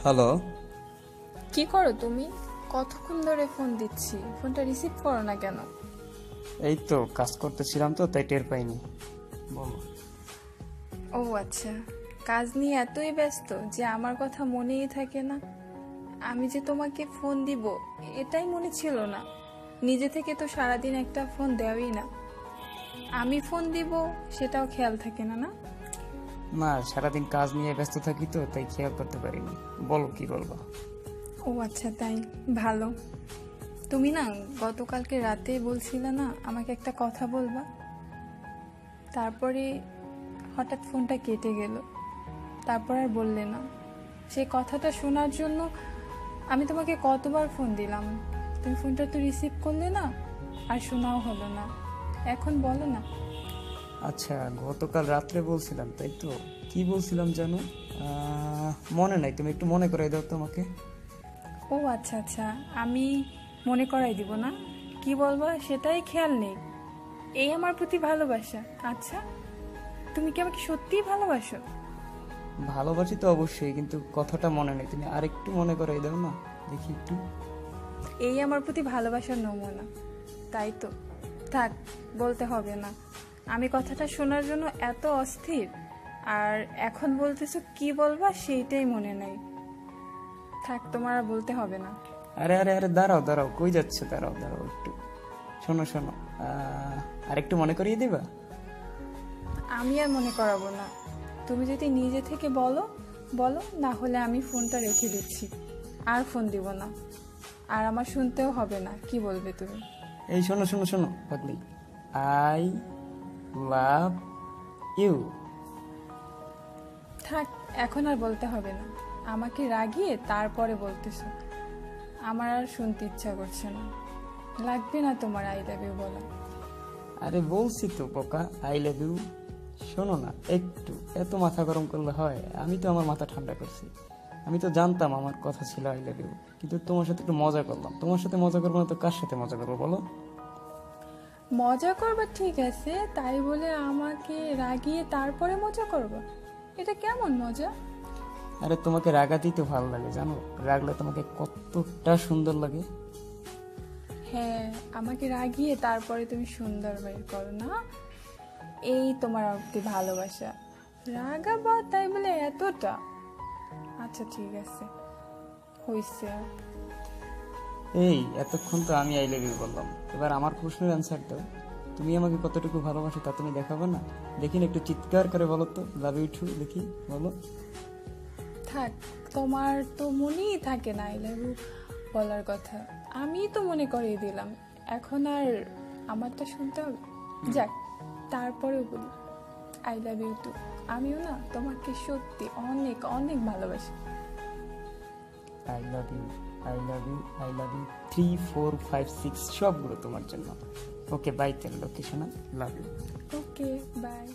Hello. কি করো তুমি? কতক্ষণ ধরে ফোন দিচ্ছি, ফোনটা রিসিভ করো না কেন? এই তো কাজ করতেছিলাম তো তাই টের পাইনি। বলো। ও আচ্ছা, কাজ নিয়ে এতই ব্যস্ত যে আমার কথা মনেই থাকে না। আমি যে তোমাকে ফোন দিব এটাই মনে ছিল না। নিজে থেকে তো সারাদিন একটা ফোন দেওয়াই না, আমি ফোন দিব সেটাও খেয়াল থাকে না। না না, সারাদিন কাজ নিয়ে ব্যস্ত থাকি তো তাই খেয়াল করতে পারিনি। বলো, কি বলবা? ও আচ্ছা, তাই ভালো। তুমি না গতকালকে রাতে বলছিলে না আমাকে একটা কথা বলবা, তারপরে হঠাৎ ফোনটা কেটে গেল, তারপর আর বললে না। সেই কথাটা শোনার জন্য আমি তোমাকে কতবার ফোন দিলাম, তুমি ফোনটা তো রিসিভ করলে না, আর শোনাও হলো না। এখন বলো না। আচ্ছা, গতকাল রাত্রে বলছিলাম তাই তো। কি বলছিলাম জানো? মনে নাই, তুমি একটু মনে করাই দাও তোমাকে। ও আচ্ছা আচ্ছা, আমি মনে করাই দিব না। কি বলবা সেটাই খেয়াল নেই। এই আমার প্রতি ভালোবাসা? আচ্ছা, তুমি কি আমাকে সত্যিই ভালোবাসো? ভালোবাসি তো অবশ্যই, কিন্তু কথাটা মনে নেই। তুমি আরেকটু মনে করাই দাও না, দেখি একটু। এই আমার প্রতি ভালোবাসার নমুনা, তাই তো। থাক, বলতে হবে না। আমি কথাটা শোনার জন্য এত অস্থির, আর এখন বলতেছো কি বলবা সেইটাই মনে নাই। থাক, তোমার আর বলতে হবে না। আরে আরে আরে, দাঁড়াও দাঁড়াও, কই যাচ্ছে? দাঁড়াও দাঁড়াও একটু। শোনো শোনো, আরেকটু মনে করিয়ে দিবা? আমি আর মনে করাবো না। তুমি যদি নিজে থেকে বলো বলো, না হলে আমি ফোনটা রেখে দিচ্ছি, আর ফোন দিব না। আর আমার শুনতেও হবে না। কি বলবে তুমি? এই শোনো শোনো শোনো পাগলি, আই লাভ ইউ। থাক, এখন আর বলতে হবে না। আমাকে রাগিয়ে তারপরে বলতেছো, আমার আর শুনতে ইচ্ছা করছে না। লাগবে না তোমার আই লাভ ইউ বলা। আরে বলছি তো পোকা, আই লাভ ইউ। শোনো না একটু, এত মাথা গরম করলে হয়? আমি তো আমার মাথা ঠান্ডা করছি। আমি তো জানতাম আমার কথা ছিল আই লাভ ইউ, কিন্তু তোমার সাথে একটু মজা করলাম। তোমার সাথে মজা করবো না তো কার সাথে মজা করবো বলো? মজা করবা ঠিক আছে, তাই বলে আমাকে রাগিয়ে তারপরে মজা করবা? এটা কেমন মজা? আরে তোমাকে রাগাতেই তো ভালো লাগে, জানো? রাগলে তোমাকে কতটা সুন্দর লাগে। হ্যাঁ, আমাকে রাগিয়ে তারপরে তুমি সুন্দর বের করো না, এই তোমার অব্দি ভালোবাসা। রাগাবা তাই বলে এতটা? আচ্ছা ঠিক আছে, হইছে। এই এতক্ষণ তো আমি আই লাভ ইউ বললাম, এবার আমার প্রশ্নের অ্যান্সার দাও। তুমি আমাকে কতটুকু ভালোবাসো তা তুমি দেখাবে না? দেখি না, একটু চিৎকার করে বলো তো, লাভ ইউ টু, দেখি বলো। থাক, তোমার তো মনেই থাকে না আই লাভ ইউ বলার কথা, আমি তো মনে করিয়ে দিলাম। এখন আর আমারটা শুনতে হবে? যাক, তারপরেও বলি আই লাভ ইউ টু। আমিও না তোমাকে সত্যি অনেক অনেক ভালোবাসি। I love you, I love you, I love you 3 4 5 6 সবগুলো তোমার জন্য। ওকে বাই, তেল location, love you. Okay, by.